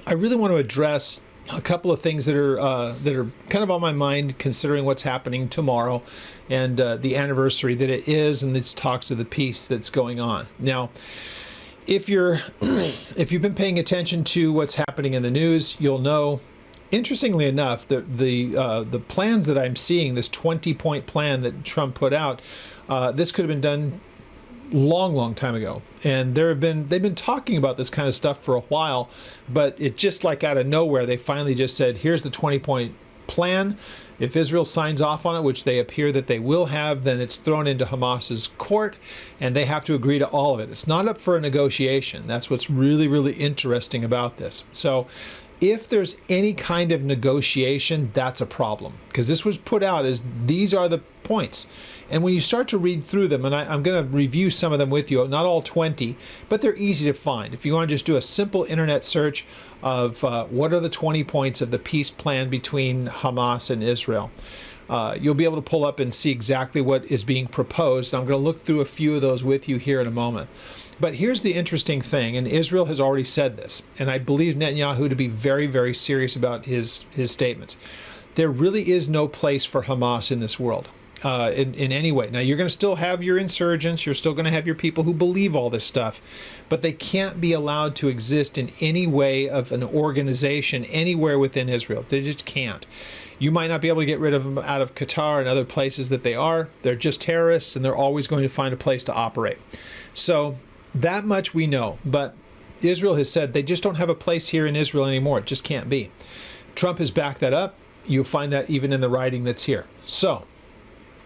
I really want to address a couple of things that are kind of on my mind, considering what's happening tomorrow and the anniversary that it is, and these talks of the peace that's going on now. If you've been paying attention to what's happening in the news, you'll know. Interestingly enough, the plans that I'm seeing, this 20-point plan that Trump put out, this could have been done long time ago, and they've been talking about this kind of stuff for a while, but it just like out of nowhere, they finally just said, here's the 20-point plan. If Israel signs off on it, which they appear that they will have, then it's thrown into Hamas's court, and they have to agree to all of it. It's not up for a negotiation. That's what's really interesting about this. So if there's any kind of negotiation, that's a problem, because this was put out as these are the points. And when you start to read through them, and I'm going to review some of them with you, not all 20, but they're easy to find. If you want to just do a simple internet search of what are the 20 points of the peace plan between Hamas and Israel, you'll be able to pull up and see exactly what is being proposed. I'm going to look through a few of those with you here in a moment. But here's the interesting thing, and Israel has already said this, and I believe Netanyahu to be very serious about his statements. There really is no place for Hamas in this world. In any way. Now, you're going to still have your insurgents, you're still going to have your people who believe all this stuff, but they can't be allowed to exist in any way of an organization anywhere within Israel. They just can't. You might not be able to get rid of them out of Qatar and other places that they are. They're just terrorists, and they're always going to find a place to operate. So that much we know, but Israel has said they just don't have a place here in Israel anymore. It just can't be. Trump has backed that up. You'll find that even in the writing that's here. So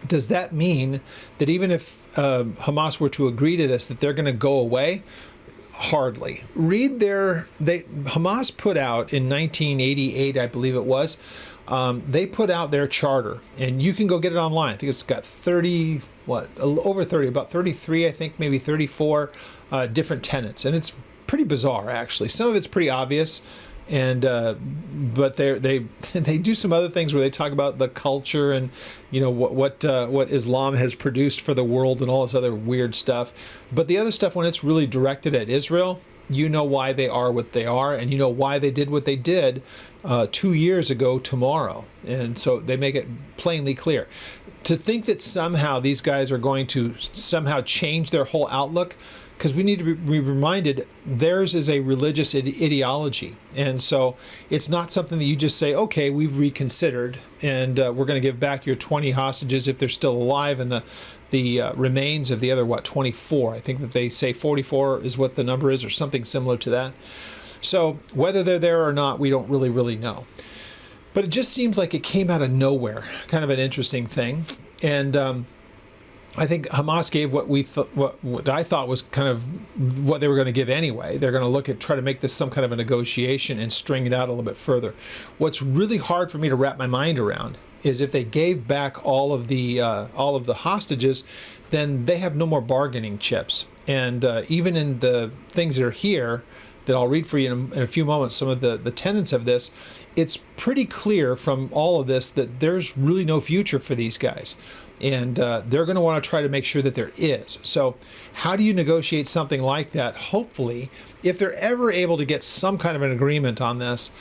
does that mean that even if Hamas were to agree to this, that they're going to go away? Hardly. Hamas put out in 1988, I believe it was, they put out their charter, and you can go get it online. I think it's got about 33, I think, maybe 34 different tenets, and it's pretty bizarre, actually. Some of it's pretty obvious. And but they do some other things where they talk about the culture and what Islam has produced for the world and all this other weird stuff. But the other stuff, when it's really directed at Israel, you know why they are what they are, and you know why they did what they did 2 years ago tomorrow. And so they make it plainly clear. To think that somehow these guys are going to somehow change their whole outlook, because we need to be reminded theirs is a religious ideology. And so it's not something that you just say, okay, we've reconsidered, and we're going to give back your 20 hostages if they're still alive, and the remains of the other, 24. I think that they say 44 is what the number is, or something similar to that. So whether they're there or not, we don't really know. But it just seems like it came out of nowhere, kind of an interesting thing. And I think Hamas gave what I thought was kind of what they were going to give anyway. They're going to try to make this some kind of a negotiation and string it out a little bit further. What's really hard for me to wrap my mind around is if they gave back all of the hostages, then they have no more bargaining chips. And even in the things that are here, that I'll read for you in a few moments, some of the tenets of this, it's pretty clear from all of this that there's really no future for these guys. And they're going to want to try to make sure that there is. So how do you negotiate something like that? Hopefully, if they're ever able to get some kind of an agreement on this,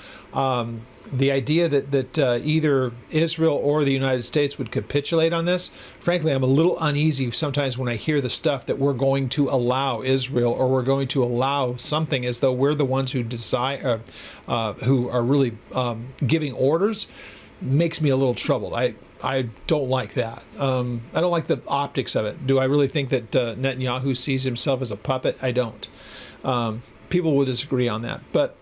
the idea that either Israel or the United States would capitulate on this, frankly, I'm a little uneasy sometimes when I hear the stuff that we're going to allow Israel, or we're going to allow something, as though we're the ones who decide, who are really giving orders. Makes me a little troubled. I don't like that. I don't like the optics of it. Do I really think that Netanyahu sees himself as a puppet? I don't. People will disagree on that. But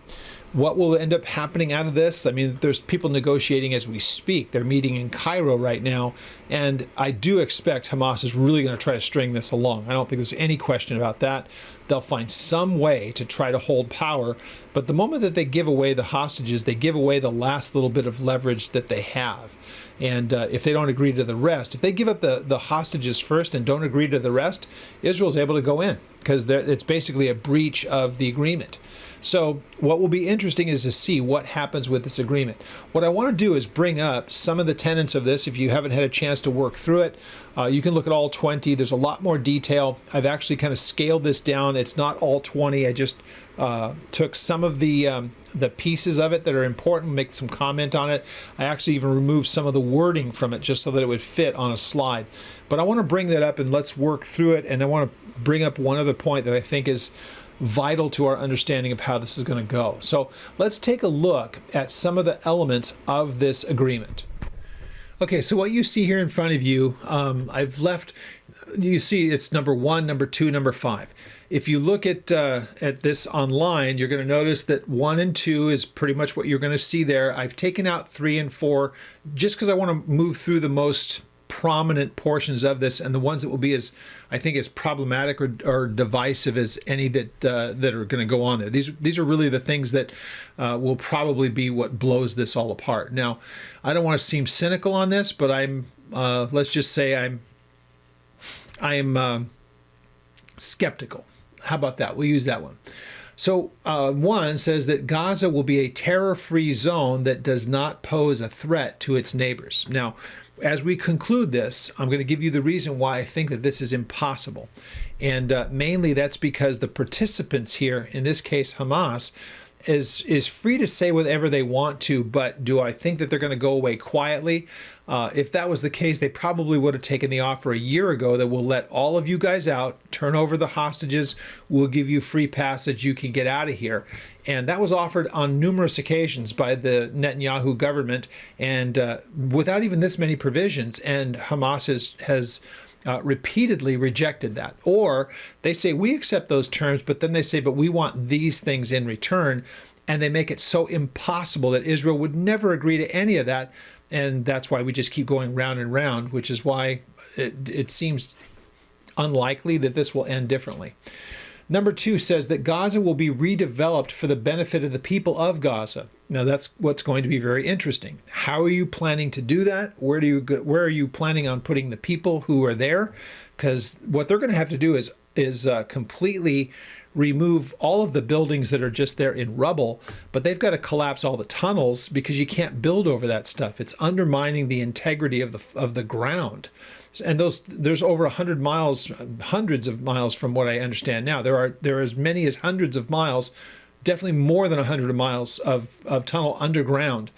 what will end up happening out of this? I mean, there's people negotiating as we speak. They're meeting in Cairo right now. And I do expect Hamas is really going to try to string this along. I don't think there's any question about that. They'll find some way to try to hold power. But the moment that they give away the hostages, they give away the last little bit of leverage that they have. And if they don't agree to the rest, if they give up the hostages first and don't agree to the rest, Israel's able to go in, because it's basically a breach of the agreement. So what will be interesting is to see what happens with this agreement. What I want to do is bring up some of the tenets of this. If you haven't had a chance to work through it, you can look at all 20. There's a lot more detail. I've actually kind of scaled this down It's not all 20. I just took some of the pieces of it that are important, make some comment on it. I actually even removed some of the wording from it just so that it would fit on a slide. But I want to bring that up and let's work through it. And I want to bring up one other point that I think is vital to our understanding of how this is going to go. So let's take a look at some of the elements of this agreement. Okay, so what you see here in front of you, I've left, you see it's number 1, number 2, number 5. If you look at this online, you're going to notice that 1 and 2 is pretty much what you're going to see there. I've taken out 3 and 4 just because I want to move through the most prominent portions of this and the ones that will be as, I think, as problematic or divisive as any that are going to go on there. These are really the things that will probably be what blows this all apart. Now, I don't want to seem cynical on this, but I'm let's just say I'm skeptical. How about that? We'll use that one. So 1 says that Gaza will be a terror-free zone that does not pose a threat to its neighbors. Now, as we conclude this, I'm going to give you the reason why I think that this is impossible. And mainly that's because the participants here, in this case Hamas, is free to say whatever they want to, but do I think that they're going to go away quietly? If that was the case, they probably would have taken the offer a year ago that we'll let all of you guys out, turn over the hostages, we'll give you free passage, you can get out of here. And that was offered on numerous occasions by the Netanyahu government, and without even this many provisions, and Hamas has repeatedly rejected that. Or they say, we accept those terms, but then they say, but we want these things in return, and they make it so impossible that Israel would never agree to any of that, and that's why we just keep going round and round, which is why it seems unlikely that this will end differently. Number 2 says that Gaza will be redeveloped for the benefit of the people of Gaza. Now that's what's going to be very interesting. How are you planning to do that? Where are you planning on putting the people who are there? Because what they're going to have to do is completely remove all of the buildings that are just there in rubble, but they've got to collapse all the tunnels because you can't build over that stuff. It's undermining the integrity of the ground. And there's over 100 miles, hundreds of miles from what I understand now. There are as many as hundreds of miles, definitely more than 100 miles of tunnel underground.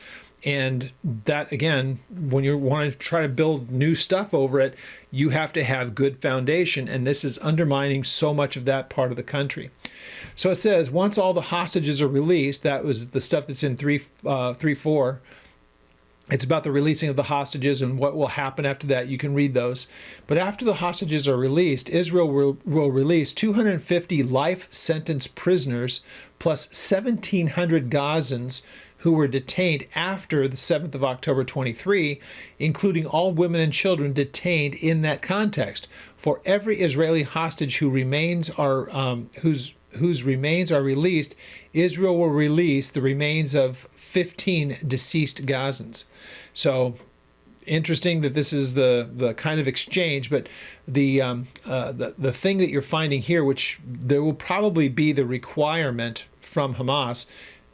And that, again, when you want to try to build new stuff over it, you have to have good foundation. And this is undermining so much of that part of the country. So it says, once all the hostages are released, that was the stuff that's in 3:4. It's about the releasing of the hostages and what will happen after that. You can read those. But after the hostages are released, Israel will release 250 life sentence prisoners plus 1,700 Gazans who were detained after the 7th of October 23, including all women and children detained in that context. For every Israeli hostage whose remains are released, Israel will release the remains of 15 deceased Gazans. So interesting that this is the kind of exchange, but the thing that you're finding here, which there will probably be the requirement from Hamas,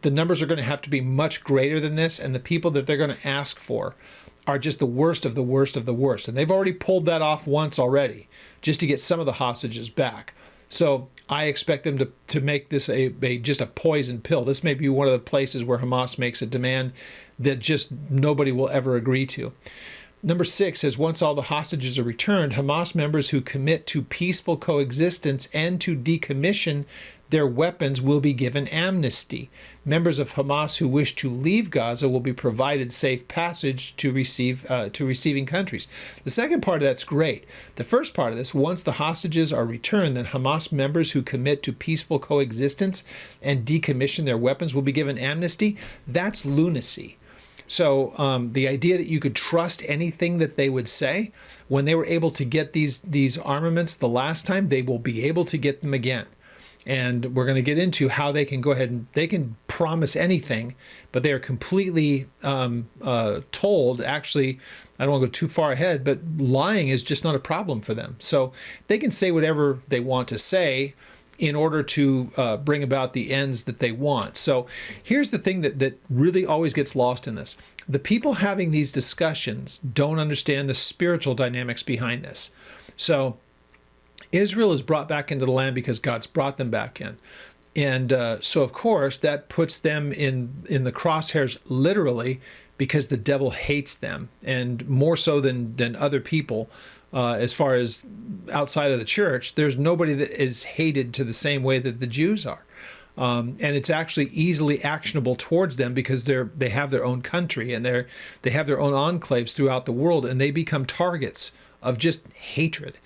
the numbers are going to have to be much greater than this, and the people that they're going to ask for are just the worst of the worst of the worst. And they've already pulled that off once already, just to get some of the hostages back. So I expect them to make this just a poison pill. This may be one of the places where Hamas makes a demand that just nobody will ever agree to. Number 6 says, once all the hostages are returned, Hamas members who commit to peaceful coexistence and to decommission their weapons will be given amnesty. Members of Hamas who wish to leave Gaza will be provided safe passage to receiving countries. The second part of that's great. The first part of this, once the hostages are returned, then Hamas members who commit to peaceful coexistence and decommission their weapons will be given amnesty. That's lunacy. So the idea that you could trust anything that they would say, when they were able to get these armaments the last time, they will be able to get them again. And we're going to get into how they can go ahead and they can promise anything, but they are completely told, actually, I don't want to go too far ahead, but lying is just not a problem for them. So they can say whatever they want to say in order to bring about the ends that they want. So here's the thing that really always gets lost in this. The people having these discussions don't understand the spiritual dynamics behind this. So Israel is brought back into the land because God's brought them back in. And so, of course, that puts them in the crosshairs literally, because the devil hates them, and more so than other people. As far as outside of the church, there's nobody that is hated to the same way that the Jews are. And it's actually easily actionable towards them because they have their own country, and they have their own enclaves throughout the world, and they become targets of just hatred.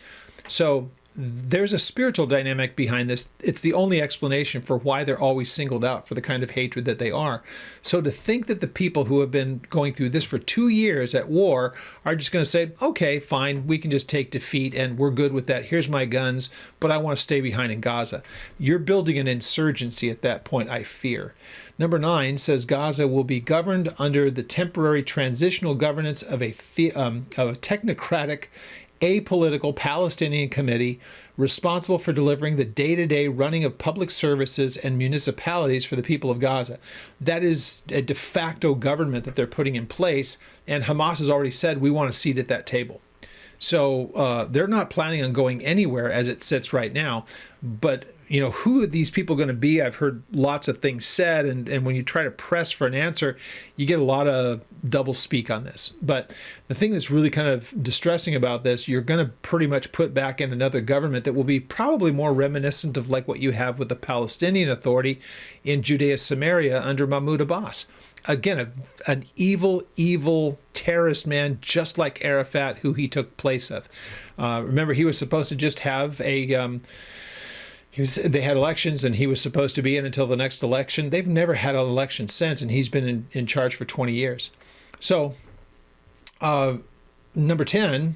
So there's a spiritual dynamic behind this. It's the only explanation for why they're always singled out for the kind of hatred that they are. So to think that the people who have been going through this for 2 years at war are just going to say, okay, fine, we can just take defeat and we're good with that. Here's my guns, but I want to stay behind in Gaza. You're building an insurgency at that point, I fear. Number 9 says Gaza will be governed under the temporary transitional governance of a technocratic, apolitical Palestinian committee responsible for delivering the day-to-day running of public services and municipalities for the people of Gaza. That is a de facto government that they're putting in place, and Hamas has already said, we want a seat at that table. So they're not planning on going anywhere as it sits right now. But who are these people going to be? I've heard lots of things said, and when you try to press for an answer, you get a lot of double speak on this. But the thing that's really kind of distressing about this, you're going to pretty much put back in another government that will be probably more reminiscent of like what you have with the Palestinian Authority in Judea Samaria under Mahmoud Abbas. Again, an evil terrorist man, just like Arafat, who he took place of. Remember, he was supposed to just have they had elections, and he was supposed to be in until the next election. They've never had an election since, and he's been in charge for 20 years. So, number 10,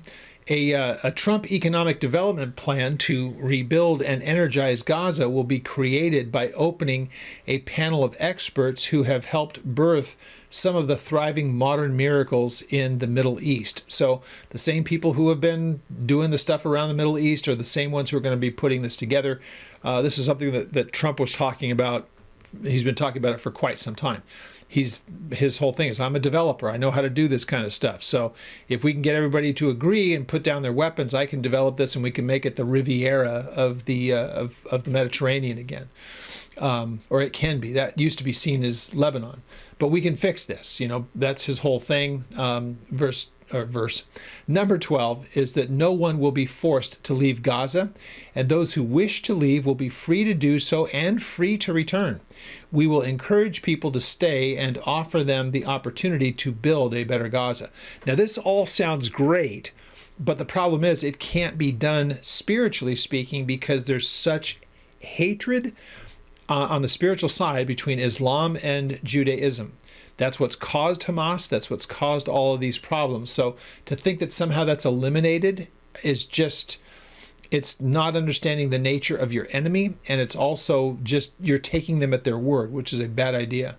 a Trump economic development plan to rebuild and energize Gaza will be created by opening a panel of experts who have helped birth some of the thriving modern miracles in the Middle East. So the same people who have been doing the stuff around the Middle East are the same ones who are going to be putting this together. This is something that Trump was talking about. He's been talking about it for quite some time. His whole thing is, I'm a developer. I know how to do this kind of stuff. So if we can get everybody to agree and put down their weapons, I can develop this, and we can make it the Riviera of the Mediterranean again. Or it can be. That used to be seen as Lebanon. But we can fix this. That's his whole thing. Verse number 12 is that no one will be forced to leave Gaza, and those who wish to leave will be free to do so and free to return. We will encourage people to stay and offer them the opportunity to build a better Gaza. Now, this all sounds great, but the problem is it can't be done spiritually speaking, because there's such hatred on the spiritual side between Islam and Judaism. That's what's caused Hamas. That's what's caused all of these problems. So to think that somehow that's eliminated is just, it's not understanding the nature of your enemy, and it's also just you're taking them at their word, which is a bad idea.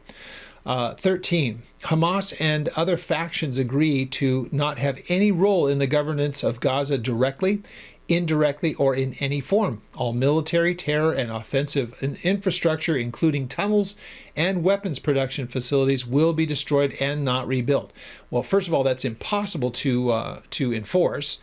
13, Hamas and other factions agree to not have any role in the governance of Gaza directly, indirectly, or in any form. All military, terror, and offensive infrastructure, including tunnels and weapons production facilities, will be destroyed and not rebuilt. Well, first of all, that's impossible to enforce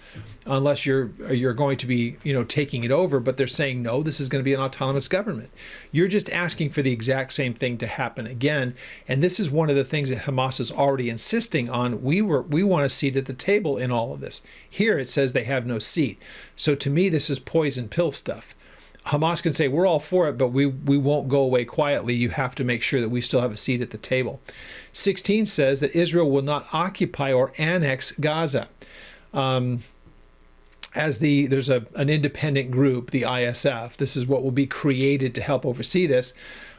unless you're going to be taking it over. But they're saying no, this is going to be an autonomous government. You're just asking for the exact same thing to happen again. And this is one of the things that Hamas is already insisting on. We want a seat at the table in all of this. Here it says they have no seat. So to me, this is poison pill stuff. Hamas can say, we're all for it, but we won't go away quietly. You have to make sure that we still have a seat at the table. 16 says that Israel will not occupy or annex Gaza. There's an independent group, the ISF. This is what will be created to help oversee this.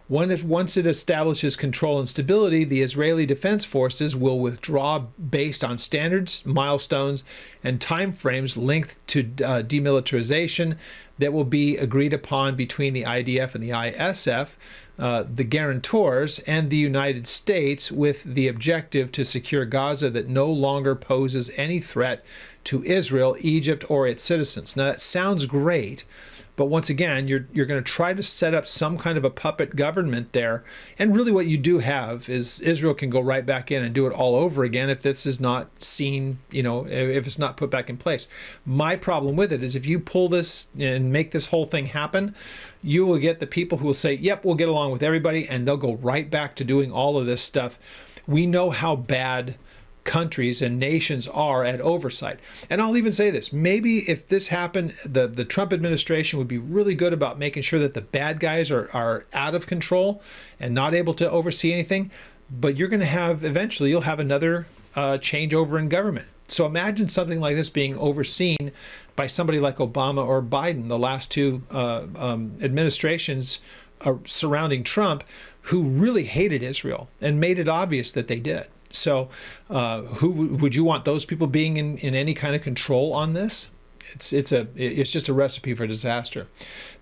Once it establishes control and stability, the Israeli Defense Forces will withdraw based on standards, milestones, and timeframes linked to demilitarization that will be agreed upon between the IDF and the ISF, the guarantors, and the United States, with the objective to secure Gaza that no longer poses any threat to Israel, Egypt, or its citizens. Now, that sounds great, But once again, you're going to try to set up some kind of a puppet government there. And really what you do have is Israel can go right back in and do it all over again if this is not seen, if it's not put back in place. My problem with it is if you pull this and make this whole thing happen, you will get the people who will say, yep, we'll get along with everybody, and they'll go right back to doing all of this stuff. We know how bad countries and nations are at oversight. And I'll even say this, maybe if this happened, the Trump administration would be really good about making sure that the bad guys are out of control and not able to oversee anything. But you're going to have, eventually, you'll have another changeover in government. So imagine something like this being overseen by somebody like Obama or Biden, the last two administrations surrounding Trump, who really hated Israel and made it obvious that they did. So who would you want those people being in any kind of control on this? It's just a recipe for disaster.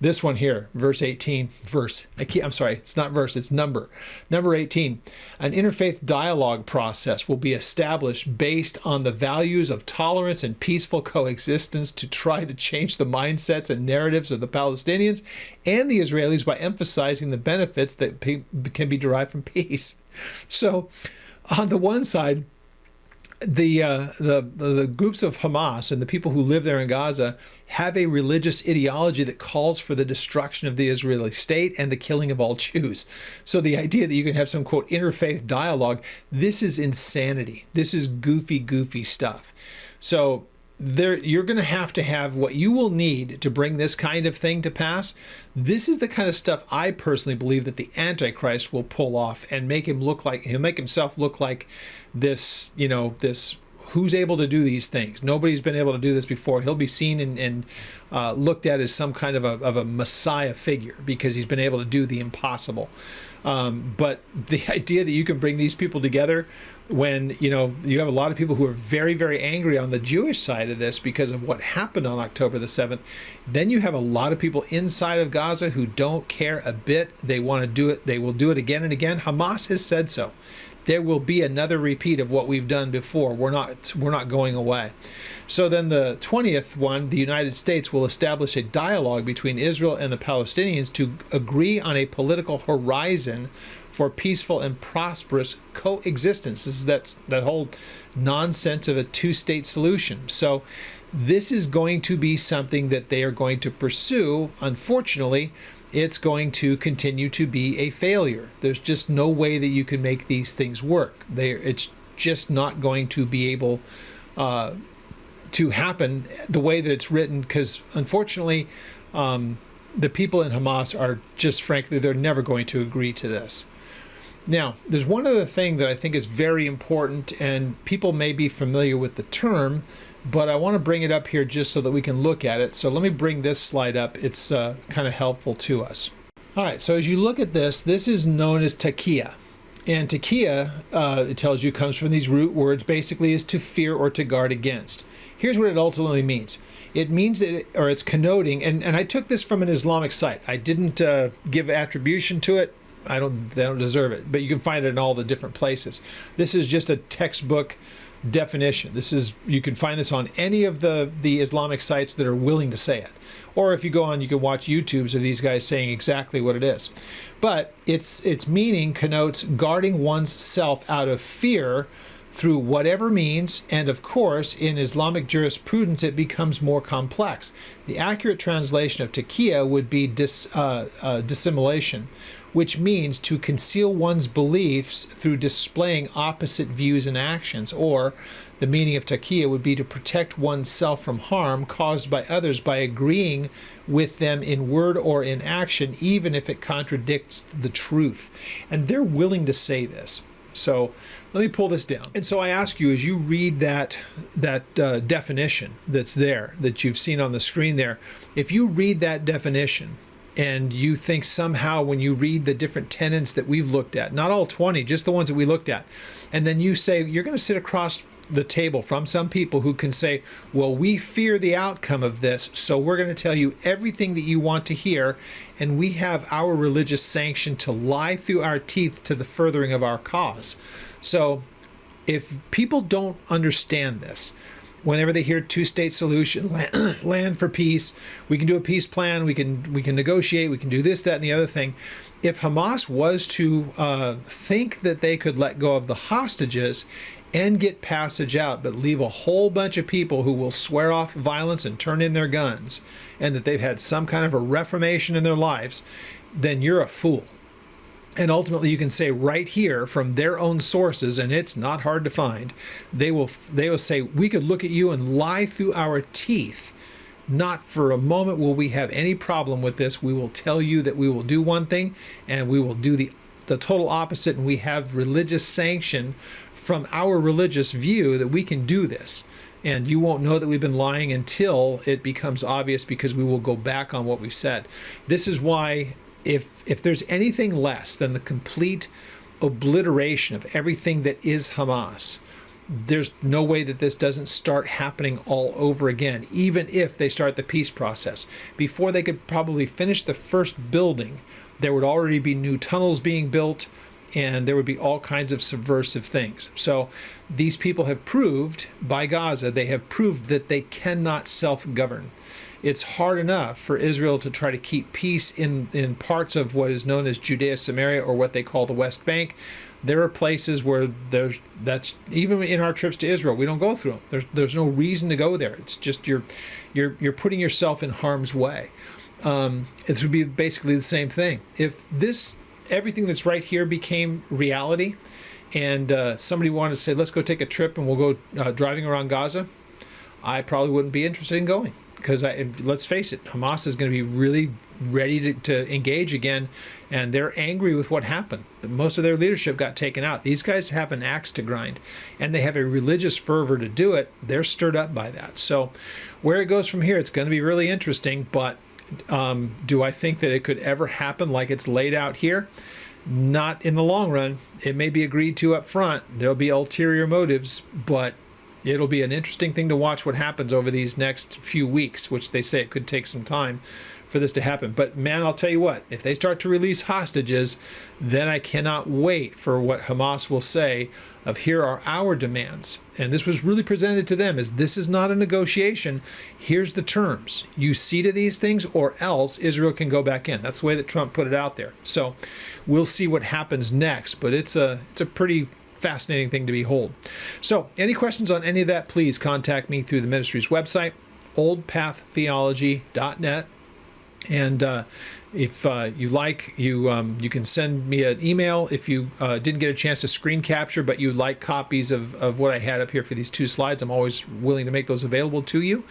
This one here, verse 18, it's not verse, it's number 18. An interfaith dialogue process will be established based on the values of tolerance and peaceful coexistence to try to change the mindsets and narratives of the Palestinians and the Israelis by emphasizing the benefits that can be derived from peace. So on the one side, the groups of Hamas and the people who live there in Gaza have a religious ideology that calls for the destruction of the Israeli state and the killing of all Jews. So the idea that you can have some, quote, interfaith dialogue, this is insanity. This is goofy stuff. So you're going to have what you will need to bring this kind of thing to pass. This is the kind of stuff I personally believe that the Antichrist will pull off and he'll make himself look like this, this who's able to do these things. Nobody's been able to do this before. He'll be seen and looked at as some kind of a Messiah figure because he's been able to do the impossible. But the idea that you can bring these people together when, you have a lot of people who are very, very angry on the Jewish side of this because of what happened on October the 7th. Then you have a lot of people inside of Gaza who don't care a bit. They want to do it. They will do it again and again. Hamas has said so. There will be another repeat of what we've done before. We're not going away. So then the 20th one, the United States will establish a dialogue between Israel and the Palestinians to agree on a political horizon for peaceful and prosperous coexistence. This is that whole nonsense of a two-state solution. So this is going to be something that they are going to pursue. Unfortunately, it's going to continue to be a failure. There's just no way that you can make these things work. It's just not going to be able to happen the way that it's written, because unfortunately, the people in Hamas are just, frankly, they're never going to agree to this. Now, there's one other thing that I think is very important, and people may be familiar with the term, but I want to bring it up here just so that we can look at it. So let me bring this slide up. It's kind of helpful to us. All right, so as you look at this is known as takia. And takia, it tells you, comes from these root words, basically is to fear or to guard against. Here's what it ultimately means. It means that, it's connoting, and I took this from an Islamic site. I didn't give attribution to it. They don't deserve it, but you can find it in all the different places. This is just a textbook definition. You can find this on any of the Islamic sites that are willing to say it. Or if you go on, you can watch YouTubes of these guys saying exactly what it is. But its meaning connotes guarding one's self out of fear through whatever means, and of course, in Islamic jurisprudence, it becomes more complex. The accurate translation of taqiyya would be dissimulation, which means to conceal one's beliefs through displaying opposite views and actions, or the meaning of taqiyya would be to protect oneself from harm caused by others by agreeing with them in word or in action, even if it contradicts the truth. And they're willing to say this. So let me pull this down. And so I ask you, as you read that definition that's there, that you've seen on the screen there, if you read that definition and you think somehow when you read the different tenets that we've looked at, not all 20, just the ones that we looked at, and then you say, you're going to sit across the table from some people who can say, well, we fear the outcome of this, so we're going to tell you everything that you want to hear, and we have our religious sanction to lie through our teeth to the furthering of our cause. So if people don't understand this, whenever they hear two-state solution, land for peace, we can do a peace plan, we can negotiate, we can do this, that, and the other thing. If Hamas was to think that they could let go of the hostages and get passage out, but leave a whole bunch of people who will swear off violence and turn in their guns, and that they've had some kind of a reformation in their lives, then you're a fool. And ultimately, you can say right here from their own sources, and it's not hard to find, they will say, we could look at you and lie through our teeth. Not for a moment will we have any problem with this. We will tell you that we will do one thing, and we will do the total opposite, and we have religious sanction from our religious view that we can do this. And you won't know that we've been lying until it becomes obvious, because we will go back on what we've said. This is why if there's anything less than the complete obliteration of everything that is Hamas, there's no way that this doesn't start happening all over again, even if they start the peace process. Before they could probably finish the first building, there would already be new tunnels being built, and there would be all kinds of subversive things. So these people have proved, by Gaza, they have proved that they cannot self-govern. It's hard enough for Israel to try to keep peace in parts of what is known as Judea, Samaria, or what they call the West Bank. There are places where that's even in our trips to Israel, we don't go through them. There's no reason to go there. It's just you're putting yourself in harm's way. It would be basically the same thing. If everything that's right here became reality, and somebody wanted to say, let's go take a trip and we'll go driving around Gaza, I probably wouldn't be interested in going. Because let's face it, Hamas is going to be really ready to engage again, and they're angry with what happened. Most of their leadership got taken out. These guys have an axe to grind, and they have a religious fervor to do it. They're stirred up by that. So where it goes from here, it's going to be really interesting, but do I think that it could ever happen like it's laid out here? Not in the long run. It may be agreed to up front. There'll be ulterior motives, but it'll be an interesting thing to watch what happens over these next few weeks, which they say it could take some time for this to happen. But man, I'll tell you what, if they start to release hostages, then I cannot wait for what Hamas will say of, here are our demands. And this was really presented to them as, this is not a negotiation. Here's the terms. You see to these things, or else Israel can go back in. That's the way that Trump put it out there. So we'll see what happens next, but it's a pretty fascinating thing to behold. So any questions on any of that, please contact me through the ministry's website, oldpaththeology.net. And if you like, you can send me an email if you didn't get a chance to screen capture, but you like copies of what I had up here for these two slides. I'm always willing to make those available to you.